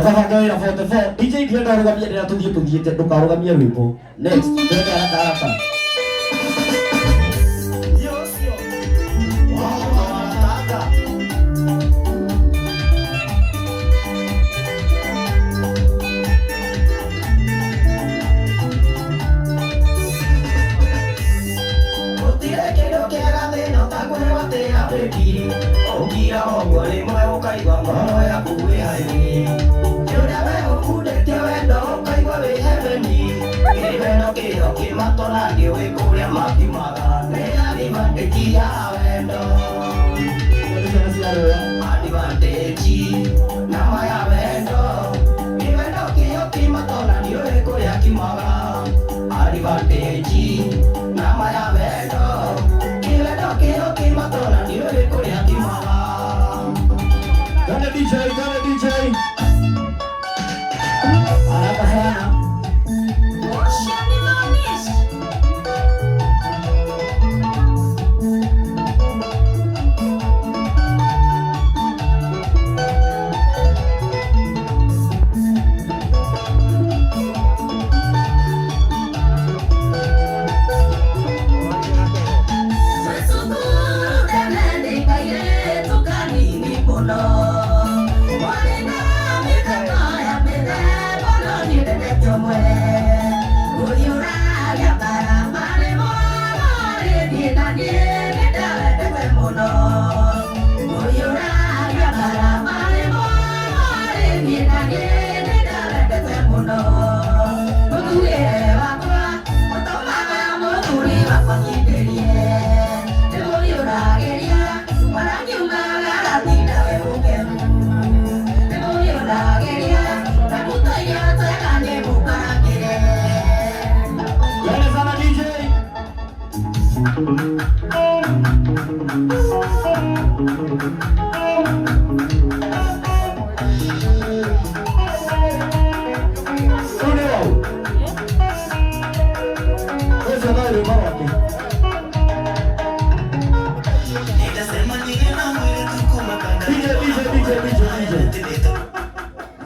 Tafadhali na 44 DJ ndienda rugamia ndira tuthie ndukarugamia rwimbo next twende haraka Ogira ogole moyo ukaigwa moyo ya kuwe haini Yoda we okudete wendo ukaigwa we heaveni Kiriveno kiro kimatora ndiwe kuria makimaga Nea advantage ya wendo Advantage nama ya wendo Kiriveno kiro kimatora ndiwe kuria kimaga Advantage nama ya wendo Kiriveno kiro kimatora ndiwe kuria kimaga Gonna DJ haraka sana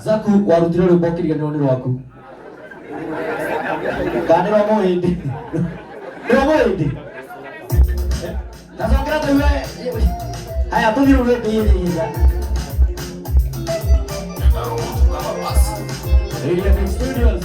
Zaku warutire rwimbo kiriganiro ni rwaku kandi rwa muhindi tazongera tuwe haya tuthire rwimbo Area Studios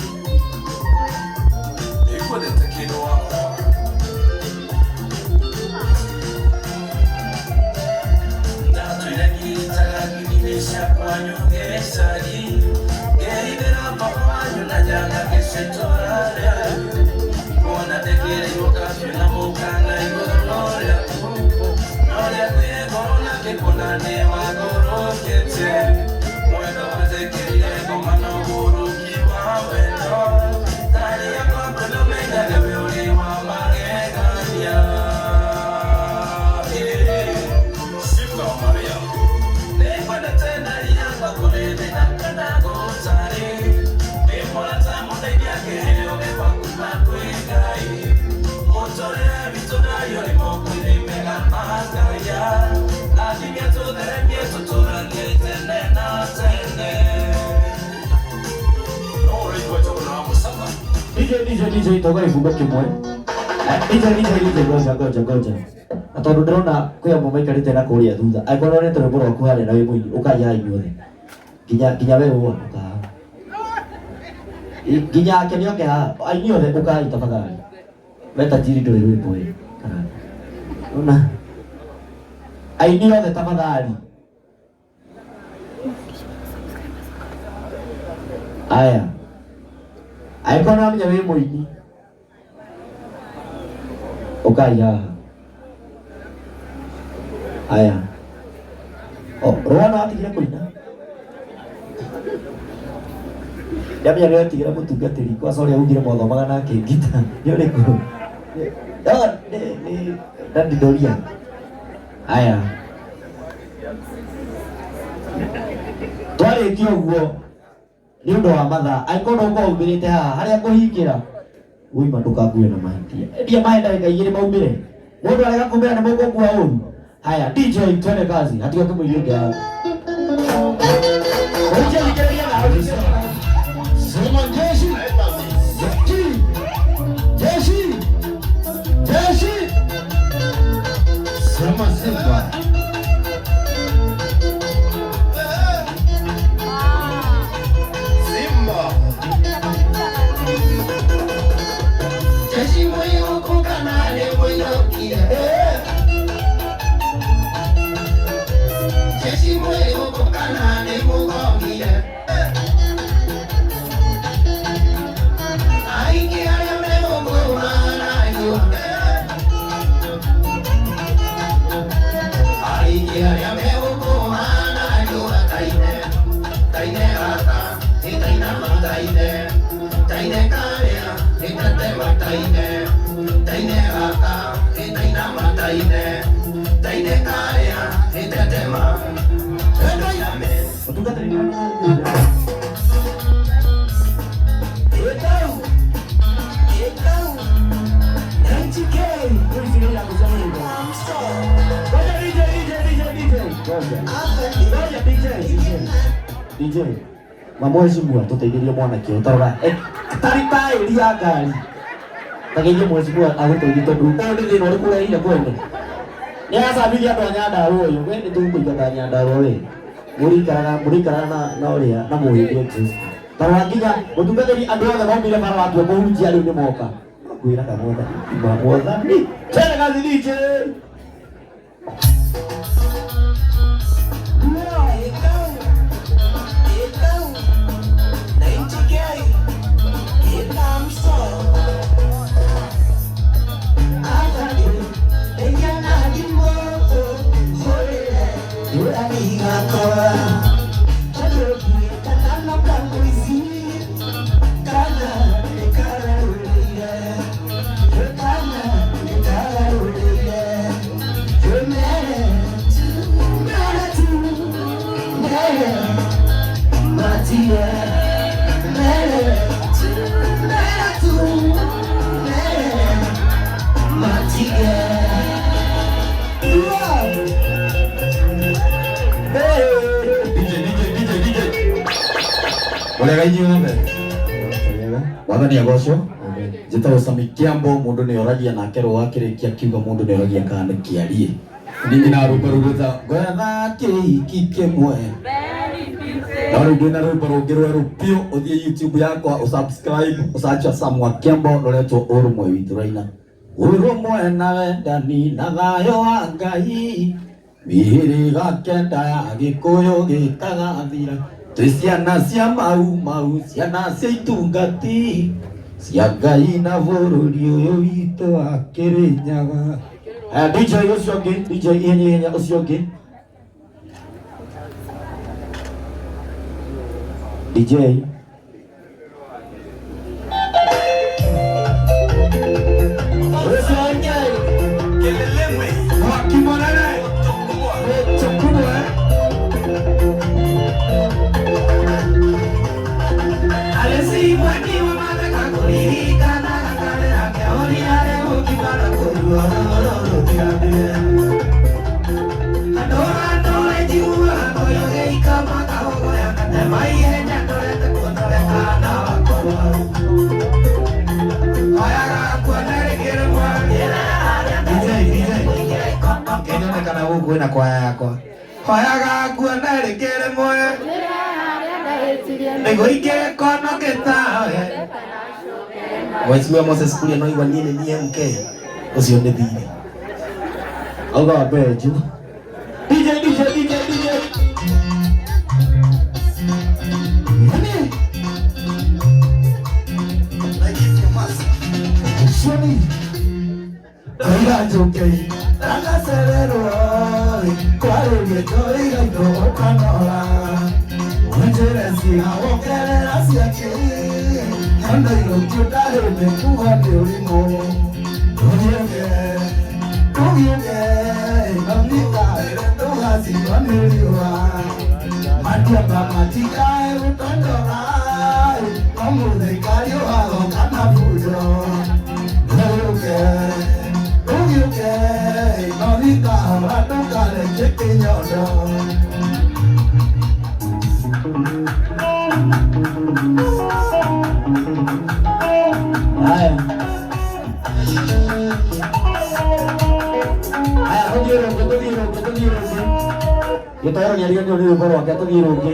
DJ toka ifunga kimwe DJ goja atondu ndirona kwi amwe maikarite na kuria thutha akorwo ni tũrĩmbo rwaku harĩa na wĩ mũingĩ ũkaiya inyuothe nginya we ũka nginya ake nĩoke haha inyuothe ũkai tafadhali weta tiri ndũrĩ rwĩmbo ĩ ona inyuothe tafadhali aya aiko na menya wĩ mũingĩ ũkai haha aya Rwana atigire kũina Yamenya nĩ atigire mũtungatĩri kwa sorry augire mothomaga nake ngita nĩ ũrĩkũ Dadi Doria aya twarĩkia ũguo nĩ ũndũ wa mathaa angĩkorwo ũkorwo umĩrĩte haha harĩa ngũhingĩra uima ndũkangue na mahĩtia endia maĩ ndagĩka igĩrĩ maumĩre mũndũ arega kumĩra nĩ mũgũkua ũru haya DJ twende kazi hatiga kũmũigĩra DJ mutungata ni DJ mamwezimua tuteithĩrie mwanake ũtarora tarĩ taĩri ya ngari tageithie mwezimua agũteithie tondũ ũyũ nĩ thĩna ũrĩkũ ũreire kwene nĩagacambithia andũ a Nyandarua ũyũ we nĩ tũgũkũingata Nyandarua we mũrĩikaraga na ũrĩa na mũhĩndie Kristo tarora nginya mũtungatĩri andũ othe maumire bara watua kũhunjia rĩu nĩ moka kwĩraga mwathani tena kazi DJ Olega inyuothe wathani agocwo njĩtagwo Sami Kiambo mũndũ nĩ oragia nake rũa kĩrĩkia kiuga mũndũ nĩ oragia kana kĩarie ningĩ na rũmbo rũrũta gwetha kĩhiki kĩmwe na rĩngĩ na rũmbo rũngĩ rwerũ biũ ũthiĩ YouTube yakwa ũsubscribe ũsacha Sami Kiambo roretwo ũrũmwe witũ raina ũrũmwe na wendani na thayũ wa Ngai mĩhĩrĩga kenda ya Gĩkũyũ gĩtaga thira twĩ ciana cia mau ciana cia itungati cia Ngai na bũrũri ũyũ witũ wa Kĩrĩnyaga. DJ ũcio ũngĩ DJ ihenya ũcio ũngĩ DJ kwĩna kwaya yakwa hoyaga nguona rĩngĩ rĩmwe nĩguo ingĩkonoke tawe Mheshimiwa Moses Kuria no igua niĩ nĩ MK ũcio nĩ thirĩ auga benju DJ Jockey, Tanga Serero, Quality Joy, I go Canola. Winter, how can I see a king? And I look to that, who are doing more. Don't you get, don't have it on you are. Matia Matica, Tandora, come with the Cario, Canapujo. Okay, Monica, I don't got a chick in your door. Kita orang nyari kan dulu baru kita biru ke.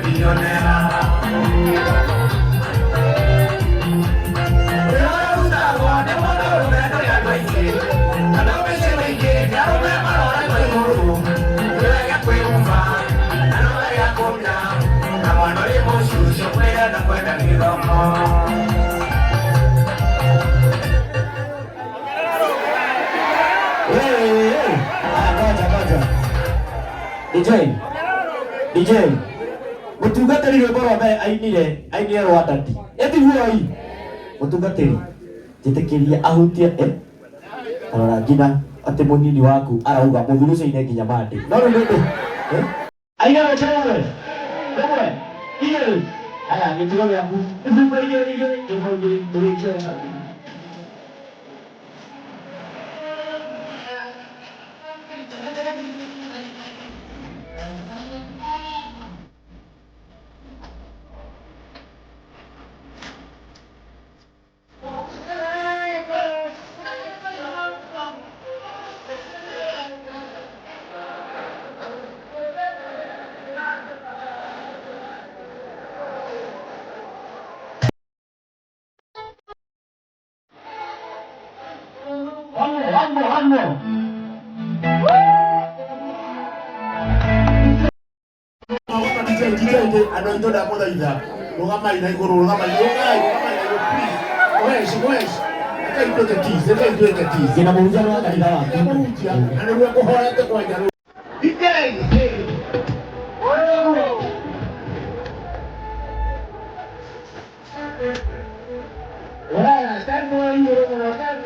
Millonera. DJ mutungatiri rwimbo rwa mbere ainire rwa ndati ethiguo i mutungatiri njitikiria ahutie arora nginya ati munini waku arauga muthuri ucio ine nginya mandi no riu ndu aina weterere rimwe igiri aya gitigo giaku ithumba igiri Anondoda moda ida. Rugama ina iguru, rugama ina please. Wesh. Aka itoke keys, aka itoke keys. Kina muruja wa kanitha wake. Kina muruja. Anaruwa kuhora te kwa jaru. Idei. Ora, stand for you, stand.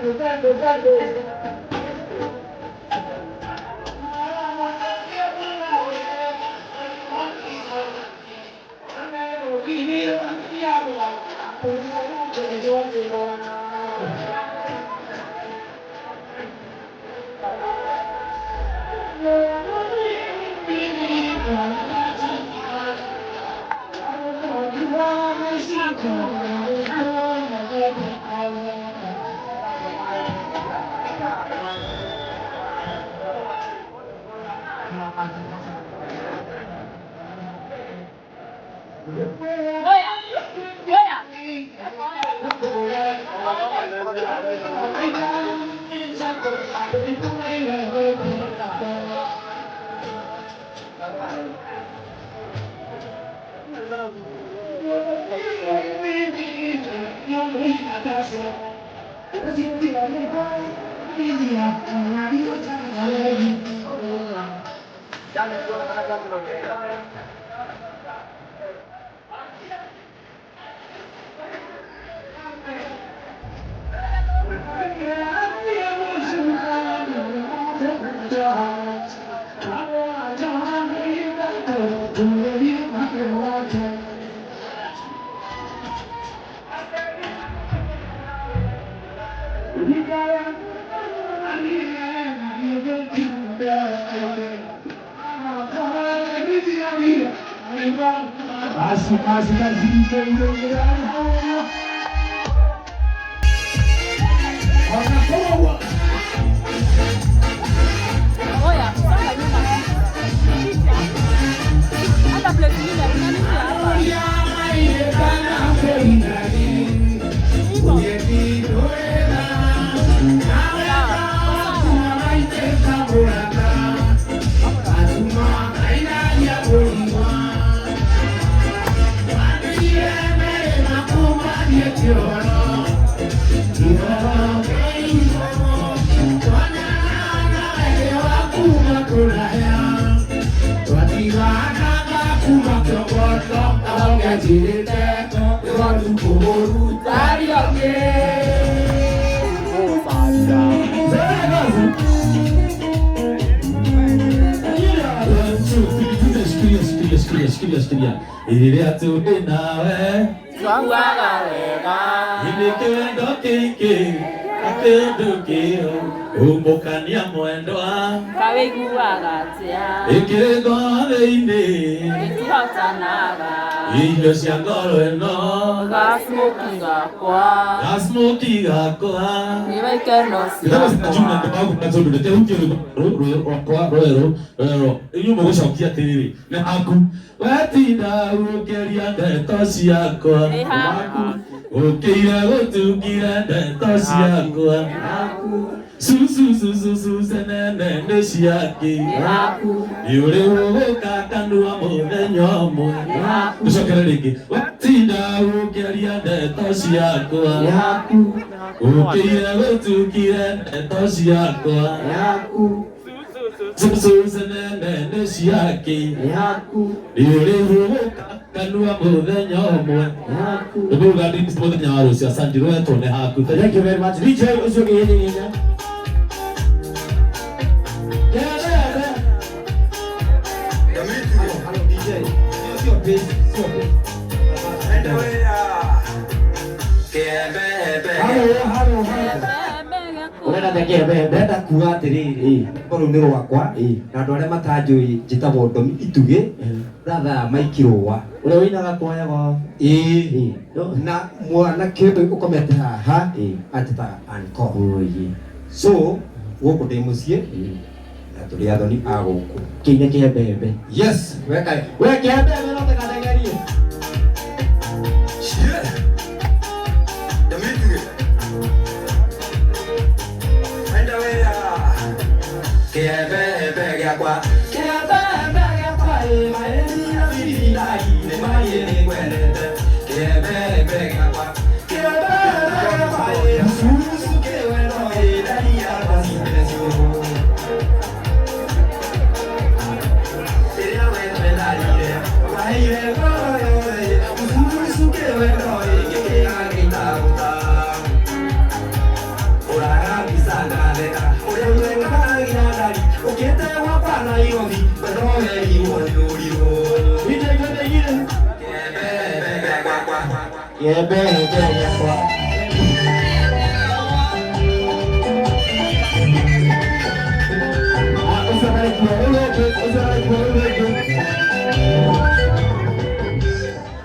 Sikia. Ile atude nawe Tuangaga wega ile kendo kiki akendukio umukania mwendwa Kawiguaga atia ikirego thĩinĩ Itihotanaga irio cia ngoro ĩno gasmoki gakwa Niwaikeno inyuĩ mũgũcokia atĩrĩrĩ nĩ haku wetinda gũkĩria ndeto ciakwa ũkĩire gũtungire ndeto ciakwa Susu senene shiaki yaku yule woka kanua muthenya umwe yaku ucokere ringi watinda ukiaria ndeto ciakwa yaku ukire gutukire ndeto ciakwa yaku susu senene shiaki yaku yule woka kanua muthenya umwe yaku nduga ndi muthenya wa rucio asanjirwo etone haku. Thank you very much DJ ucio gihinya ndenda kuga atiriri korwo ni rwakwa na andu aria matanjui njitagwo Ndomi Itugi ratha maikirwa uria winaga kwaya gwao na mwanake ukomete haha atitaga Anko so guku ndi mucii na turi athoni a guku kinya kiembembe yes weka kiembembe no tekategerie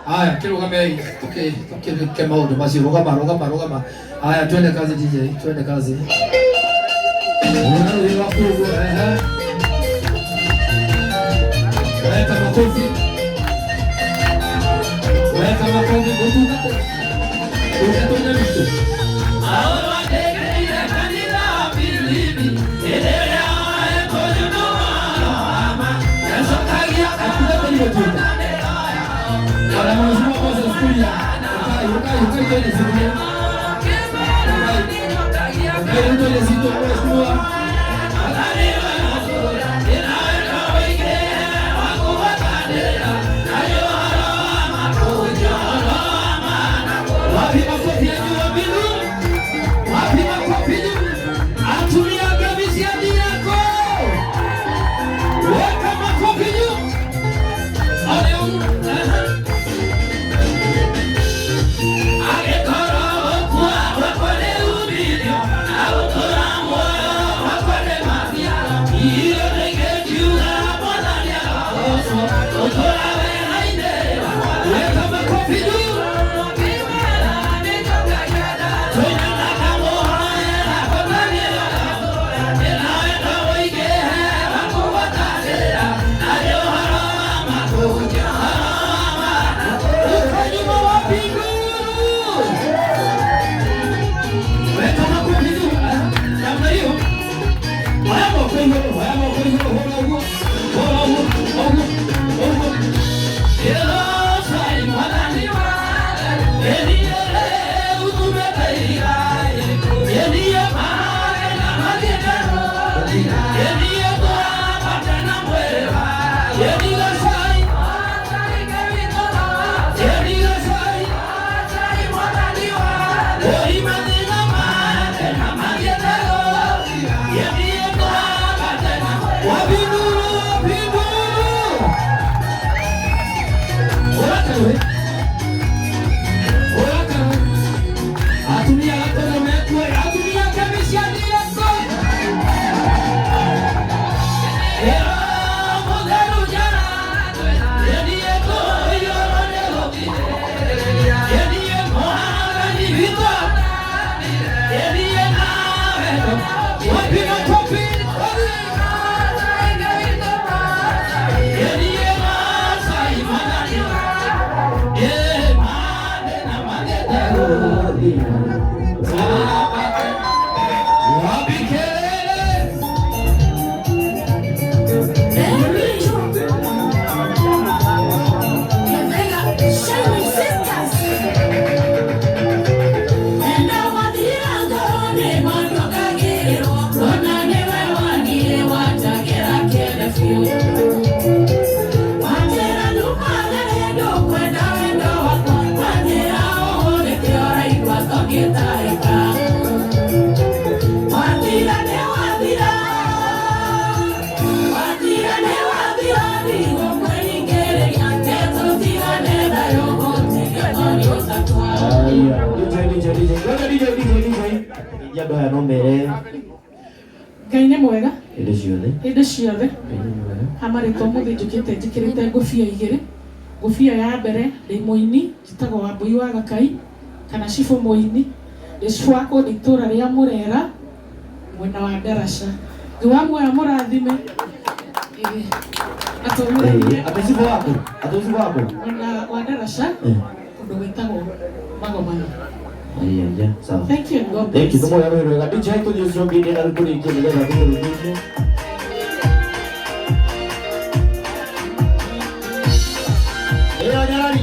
Haya, kirugame tukiruke maundu macio rugama. Haya, twende kazi DJ, twende kazi. Weka makofi kutuka ukatonya vitu ahora tegeire kanisa bilibi endelea kujunua yasokagia akuletea para mwanzo kwa sufuria ukai kwenye sufuria ukai kwenye sufuria Wapi Ya doa no mere. Ngai nĩ mwega Hĩndĩ ciothe. hĩndĩ ciothe. Hamarĩtwo mũthĩ njũkĩte njĩkĩrĩte ngũbia igĩrĩ. Ngũbia ya mbere ndĩ mũini njĩtagwo Wambui wa Gakai kana Cibũ mũini. Ndĩ cibũ wa kũndũ itũũra rĩa Mũrera mwena wa Ndaraca. Ngai wa muoyo mũrathime. Atũcibũ waku. Atũcibũ waku. Mwena wa Ndaraca kũndũ gwĩtagwo Magomano. Yeah, sawa. Thank you and God Thank you. bless. Tumo ya wewe ngati chetu Yesu ngine na rukuni ngine na rukuni ngine. Nyarari.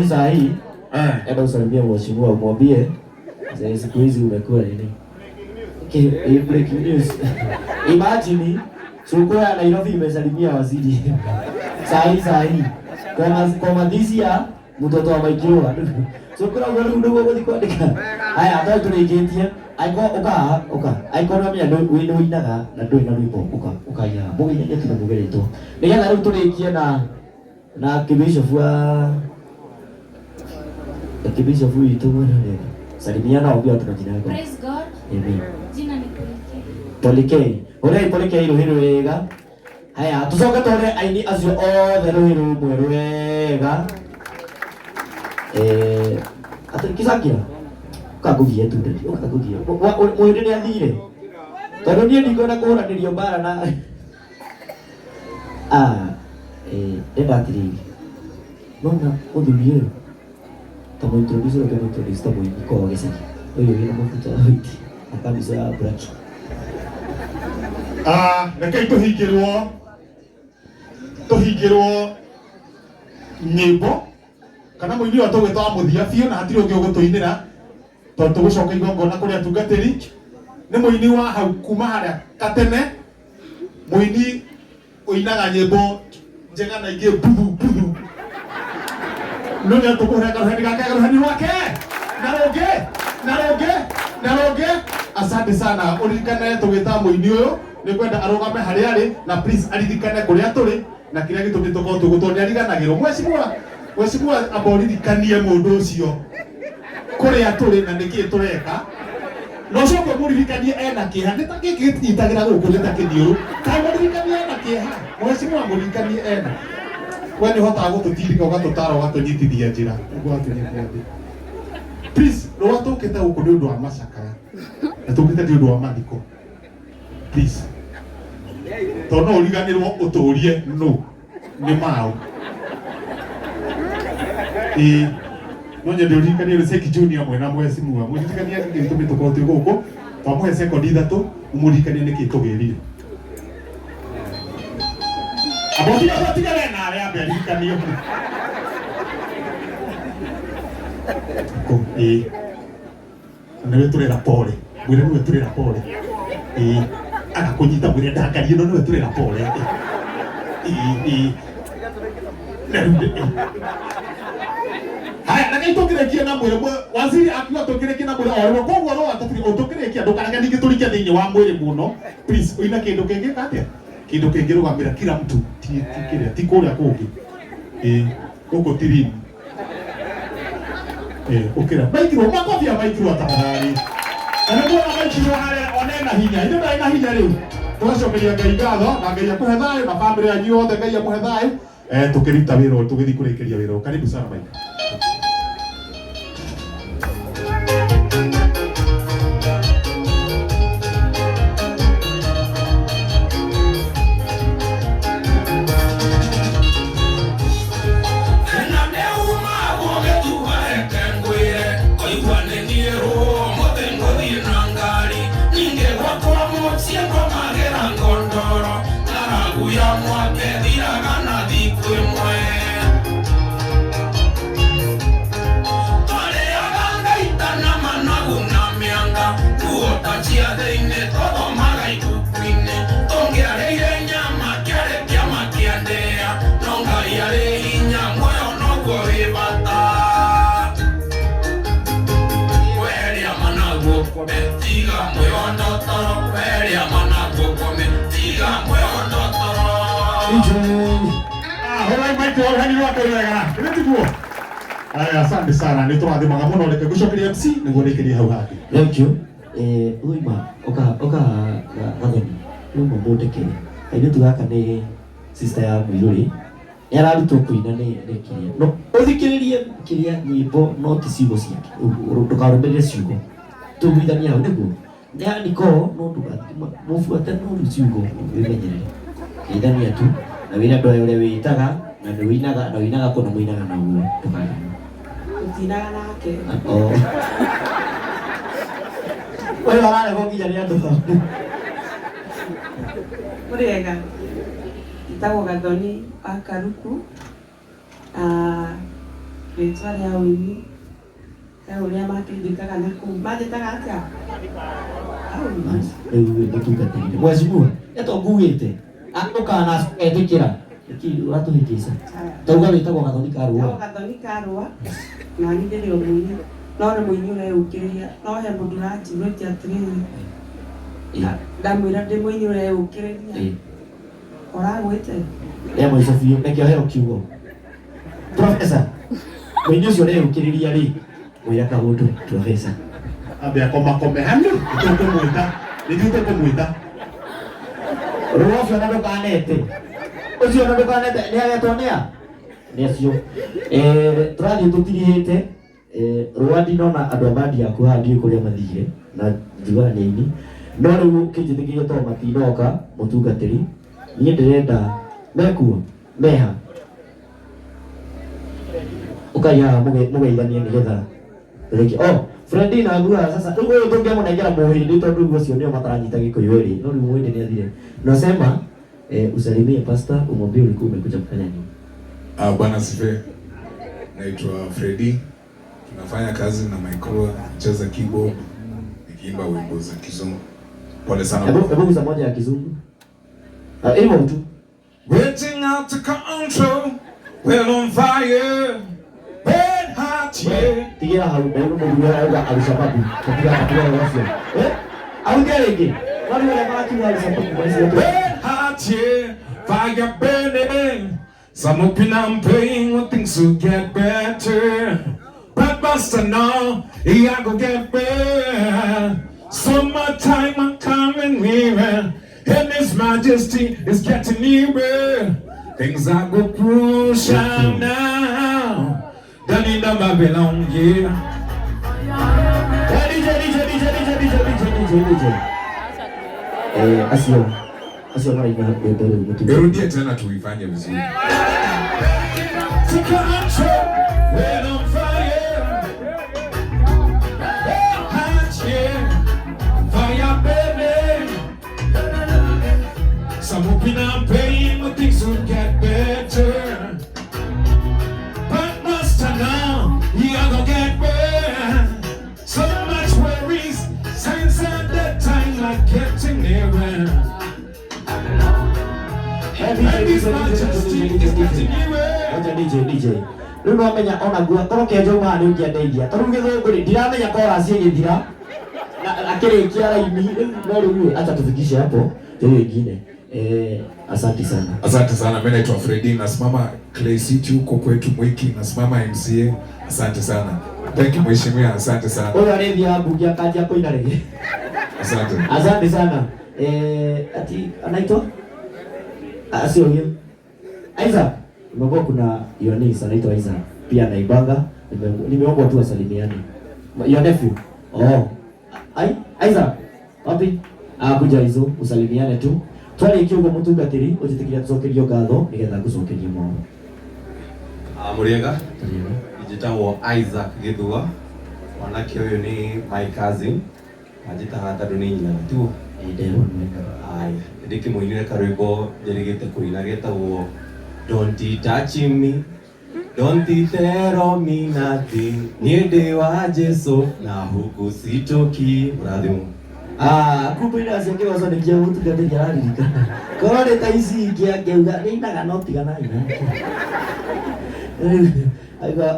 Saa hii enda usalimia mheshimiwa umwambie siku hizi umekuwa nini? Okay, breaking news. Imagine soko ya Nairobi imesalimia waziri. Saa hii kwa madisi ya mtoto wa Maikiro. Soko la wewe ndio wewe kwandika. Haya hata tuligetia. Aiko na mia ndio inaga na ndio inalipo ukaya. Boga yenyewe tunamugereto. Nigetha rĩu tũrĩkie na kibisho witũ mwana wega. Salimiana obia tunajina yako. Praise God. Amen. Jina ni Polike. Polike hilo wega. Haya tucoke tore aini acio othe rũhĩrũ rũmwe rwega. Atakizakira kagugia tu ndio kagugia. Mwende ni athire. Tondũ niĩ ndikona kũhũranĩrio mbara na nĩndatirĩire. Nona ũthuri ũyũ tamo introduce lo que me introduce muy como que sí. Oye, viene muy puto hoy. Acá me se va por aquí. Reke tuhingirwo nyimbo kana muini wa tugwita wa muthia biũ na hatirĩ ũngĩ ũgũtũinĩra tondũ tũgũcoka igongona kũrĩ atungatĩri. Nĩ muini wa hau kuma harĩa katene, muini ũinaga nyĩmbo njega na ingĩ buthu. Nũnya tũkũhũra karuhani gake karuhani wake na rũngĩ. Asante sana. Ũririkane tũgĩta muini ũyũ nĩ kwenda arũgame harĩa arĩ na please aririkane kũrĩa tũrĩ na kĩrĩa gĩtũmi tũkorwo tũgũtwo nĩ ariganagĩrwo. Mheshimiwa aboririkanie mũndũ ũcio kũrĩa tũrĩ na nĩkĩĩ tũreka. No coke mũririkanie ena kĩeha nĩ ta gĩkĩ gĩtinyitagĩra gũkũ nĩ ta kĩniũrũ. Kaĩ mũririkanie ena kĩeha. Mheshimiwa mũririkanie ena. We nĩ hotaga gũtũtirika ũgatũtara ũgatũnyitithia njĩra. Please, rũa tũkĩte gũkũ nĩ ũndũ wa macakaya na tũkĩte nĩ ũndũ wa mathiko. Please. Tondũ no ũriganĩrwo ũtũũrie no nĩ mao. No nyende ũririkanie Ruseki Junior mwena mheshimiwa. Mũririkanie gĩtũmi tũkorwo twĩ gũkũ. Twamũhe sekondi 3 ũmũririkanie nĩkĩ tũgĩrire. Abotigare na arĩa ambia ririkanie. Nĩwe tũrera pole. mwire niwe turira pole agakunyita mwire ndakarie no niwe turira pole haya nagaitokirekia na mwire waziri akiwa tokirekia na mwire oro koguo no atokirekia ndukaraga ningi turikia thiini wa mwire muno please uina kindu kingi katia kindu kingi rugamira kila mtu ti kuria kungi guku tirini ukira maikiro makofi ya maikiro tafadhali anakuwa maikiro haya onena hinya ndio ina hinya leo tunacokeria Ngai ngatho na Ngai akuhe thayo na family yanyu yothe Ngai amuhe thayo tukirita wiro tugithi kurikiria wiro karibu sana Mike. Asante sana nä tå rathä maga må no reke gå cokeria MC nä guo rä kä rie hau hangä Thank you. Uima oka gathoni numa må ndä kä kainä tu gaka nä sister ya må irå rä nä ararutwo kå ina nä kä ria no å thikä rä rie kä ria nyä mbo no ti ciugo ciake ndå karå mä rä re ciugo tå guithania hau nä guo nä andiko no må buate no rä ciugo wä menyerere geithania tu na wä ra ndå å rä a wä itaga na nä wä inaga kå na må inaga naguo ndå karä Utinaga nake. Wewe wale ngoja ni ando tho. Muriega. Itago gathoni akaruku. Ritwa ya wini. Kaya ulia makindikaga naku. Majetaga atia. Ewe tugatire. Mwazimua. Eto ngugite. Akokana edikira. Ki watu hikisa. Tauga witagwo gathoni karua. Tauga gathoni karua. Na ni ndiri o mwini. No nä må ini å reåkä no he må ndå ranjirå tia atä ndamwä ra ndä må ini å reåkä rä ria oragwä te rä mwä biå nä kä o heo kiugo profesa må ini å cio reåkä rä ria rä mwä ra kaå ndå profesa ambä akomakome hanä nä tå mwä ta rå å cio na ndå kanete å cio na ndå kanete nä agetwo nä a nä acio tå rathiä tå tirihä te Rwandi nona andå a bandi yaku haha ndiå kå rä a mathire na njiguanä-inä no rä u kä njä tä kä rie tondå matinoka må tungatä ri niä ndä renda mekuo meha å kai haha må geithanie nä getha rä Fredina ngua sasa rä u å yå tå ngä må nengera må hä ndä tondå rä u å cio nä o mataranyita gä kå yå ä no rä u må hä ndä nä athire nasema usalimie pasta umwambie ulikuwa umekuja kufanya nini. Bwana sife, naitwa Freddy. Tunafanya kazi na Michael, nacheza keyboard, nikiimba wimbo za Kizungu. Pole sana. Hebu za moja ya Kizungu. Hivyo tu. Waiting out to control, we're on fire, red hot, yeah. Tigira harume, mundu wa Al-Shabaab, katika wafia. Aungerege. Wale wale watu wa Al-Shabaab, red hot, yeah. Fire burning. Some hoping I'm playing when things will get better. But Buster now, he I go get better. Summertime I'm coming nearer, and His Majesty is getting nearer. Things I go crucial now. Down in the Babylon, yeah. Asio mara ina ndio mtu. Erudie tena tuifanye vizuri. Take control, we're on fire. Fire baby. Some hoping I'm paying, but things will get better. But Master now, you are gonna get better. So much worries, science and DJ. Rĩu no menya ona guo koroke njauma nĩ ũngĩandeithia. Tondũ gĩthũngũ rĩ ndiramenya chorus ĩgĩthira. Na akĩrĩkia raini no rĩu acha tufikishe hapo. Ndio wengine. Asante sana. Asante sana. Mimi naitwa Freddy, nasimama Clay City huko kwetu Mwiki, nasimama MCA. Asante sana. Thank you mheshimiwa, asante sana. Oya rĩthia mbunge akaja kũina rĩngĩ. Asante. Asante sana. Ati anaitwa? Sio hiyo. Isaac. Mbona kuna Yonis anaitwa Isaac. Pia naibanga. Nimeomba tu wasalimiane. Your nephew. Oh. Isaac. Wapi? Kuja hizo usalimiane tu. Twari kiugo mutungatiri ujitikira tucokerio ngatho nigetha gucokeria mwana. Muriega. Njitagwo Isaac Githua. Mwanake uyu ni my cousin. Ajitaga tondu ni nyina tu. Ai, ndikimũinire karwĩmbo njerigĩte kũina getagwo Don't touch me, don't tell me nothing. Niĩ ndĩ wa Jesu na huku sitoki. Murathimũ. Kumbe ina ciake waconekia gũtungatĩria araririkana. Korwo nĩ ta ici ingĩ angĩuga nĩinaga no tigana ina.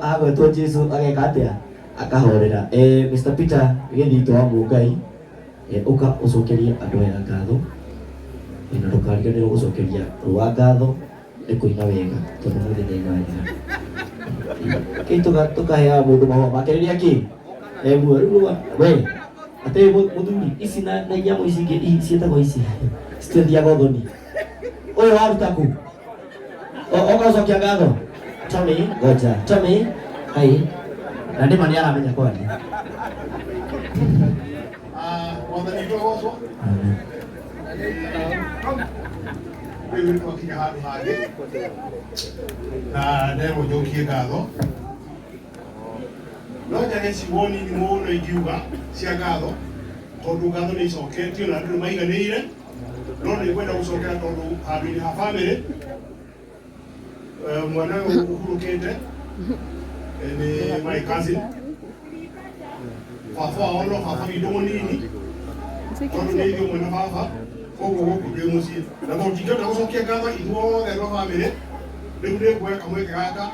Agwetwo Jesu ageka atĩa? Akahorera. Mr. Peter gĩthitũ wa Mũngai. Ũka ũcokerie andũ aya ngatho. Na ndũkariganĩrwo gũcokeria rwa ngatho nĩ kũina wega tondũ mũthenya wega. Tũkaheaga mũndũ mahũa make rĩrĩa kĩ? We atĩ mũthuri ici na nyamũ ici ingĩ ciĩtagwo ici citithiaga ũthoni. Ũyũ waruta kũ? Ũgacokia ngatho? Tommy, goja. Tommy, hai. Na ndĩma nĩ aramenya kwaria. Rĩu twakinya handũ hangĩ na ndero njokie ngatho no njage ciugo nini mũno ingiuga cia ngatho tondũ ngatho nĩ icoketio na andũ maiganĩire no nĩ kwenda gũcokera tondũ handũ-inĩ ha bamĩrĩ mwana ũyũ ũhurũkĩte nĩ my cousin baba wao no baba witũ mũnini tondũ nĩ ithuĩ ũmwe na baba koguo gũkũ ndĩ mũciĩ na tũtingĩhota gũcokia ngatho ithuothe rwa bamĩrĩ rĩu nĩ nguoya kamweke gaka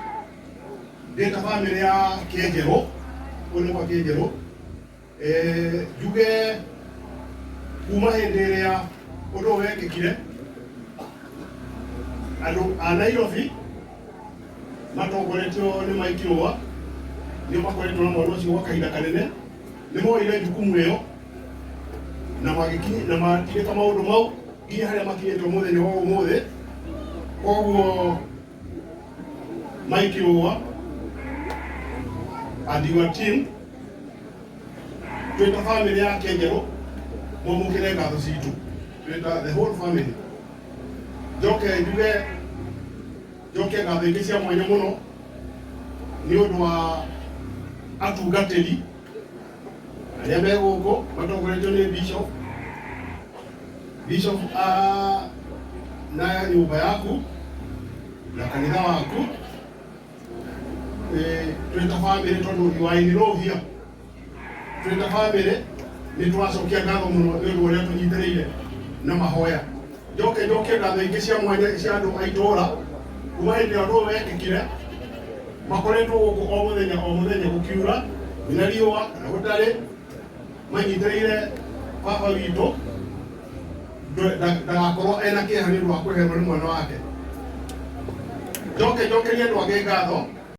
ndĩ ta bamĩrĩ ya Kĩenjerũ ũyũ nĩ kwa Kĩenjerũ njuge kuma hĩndĩ ĩrĩa ũndũ ũyũ wekĩkire andũ a Nairobi matongoretio nĩ Mike Roa nĩo makoretwo na mwana ũcio gwa kahinda kanene nĩ moire jukumu ĩyo na matigĩka maũndũ mau nginya harĩa makinyĩtwo mũthenya wa ũmũthĩ. Koguo Mike Roa and your team twĩta family ya Kĩenjerũ mũmũkĩre ngatho citũ twĩta the whole family. Njoke ngatho ingĩ cia mwanya mũno nĩ ũndũ wa atungatĩri arĩa me gũkũ matongoretio nĩ Bishop na nyũmba yaku na kanitha waku twĩta bamĩrĩ tondũ iwainĩ rũhia twĩta bamĩrĩ nĩ twacokia ngatho mũno nĩ ũndũ ũrĩa tũnyitĩrĩire na mahoya. Njoke ngatho ingĩ cia mwanya cia andũ a itũũra kuma hĩndĩ ĩyo ũndũ wekĩkire makoretwo gũkũ o mũthenya gũkiura wĩna riũa kana gũtarĩ manyitĩrĩire baba witũ ndagakorwo ena kĩeha nĩ ũndũ wa kweherwo nĩ mwana wake. Njokerie andũ angĩ ngatho